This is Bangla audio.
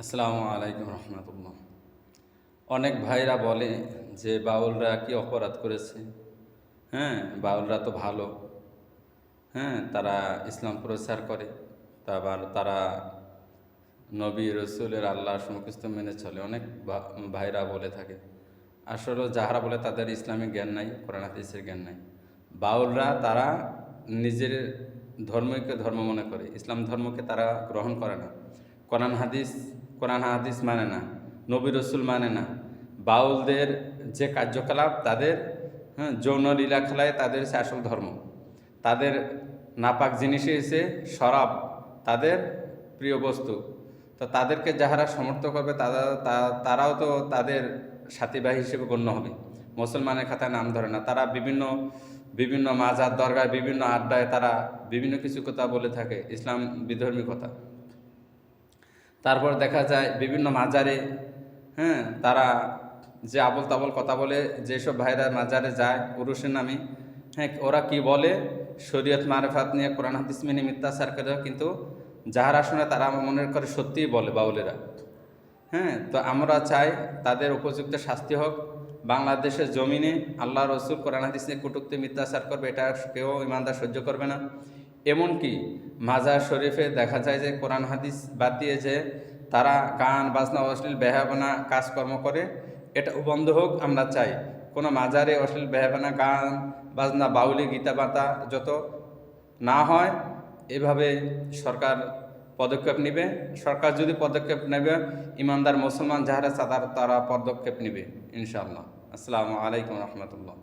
আসসালামু আলাইকুম রহমতুল্লাহ। অনেক ভাইরা বলে যে বাউলরা কি অপরাধ করেছে। হ্যাঁ, বাউলরা তো ভালো। হ্যাঁ, তারা ইসলাম প্রচার করে, তারপর তারা নবী রসুলের আল্লাহ সমস্ত মেনে চলে। অনেক ভাইরা বলে থাকে। আসলে যাহারা বলে তাদের ইসলামিক জ্ঞান নাই, কোরআন হাদিসের জ্ঞান নাই। বাউলরা তারা নিজের ধর্মকে ধর্ম মনে করে, ইসলাম ধর্মকে তারা গ্রহণ করে না। কোরআন হাদিস কোরআন হাদিস মানে না, নবী রসুল মানে না। বাউলদের যে কার্যকলাপ, তাদের যৌন লীলা খেলায় তাদের সে আসল ধর্ম। তাদের নাপাক জিনিসে এসে শরাব তাদের প্রিয় বস্তু। তো তাদেরকে যাহারা সমর্থ করবে তারাও তো তাদের সাথীবাহী হিসেবে গণ্য হবে। মুসলমানের খাতায় নাম ধরে না। তারা বিভিন্ন বিভিন্ন মাজার দরগায়, বিভিন্ন আড্ডায় তারা বিভিন্ন কিছু কথা বলে থাকে, ইসলাম বিধর্মী কথা। তারপর দেখা যায় বিভিন্ন মাজারে তারা যে আবল তাবল কথা বলে, যেসব ভাইরা মাজারে যায় উরুসের নামে, ওরা কি বলে, শরীয়ত মারেফাত নিয়ে কোরআন হাদিস মেনে মিথ্যাচার করে, কিন্তু যাহারা শুনে তারা মনে করে সত্যিই বলে বাউলেরা। তো আমরা চাই তাদের উপযুক্ত শাস্তি হোক। বাংলাদেশের জমিনে আল্লাহ রসুল কোরআন হাদিস নিয়ে কটূক্তি মিথ্যাচার করবে, এটা কেউ ইমানদার সহ্য করবে না। এমনকি মাজার শরীফে দেখা যায় যে কোরআন হাদিস বাদ দিয়ে যে তারা গান বাজনা অশ্লীল বেহায়াপনা কাজকর্ম করে, এটা বন্ধ হোক আমরা চাই। কোনো মাজারে অশ্লীল বেহায়াপনা, গান বাজনা, বাউলি, গীতা বাতা যত না হয়, এভাবে সরকার পদক্ষেপ নেবে। সরকার যদি পদক্ষেপ নেবে, ইমানদার মুসলমান যাহারা তারা পদক্ষেপ নেবে ইনশাআল্লাহ। আসসালামু আলাইকুম রহমতুল্লাহ।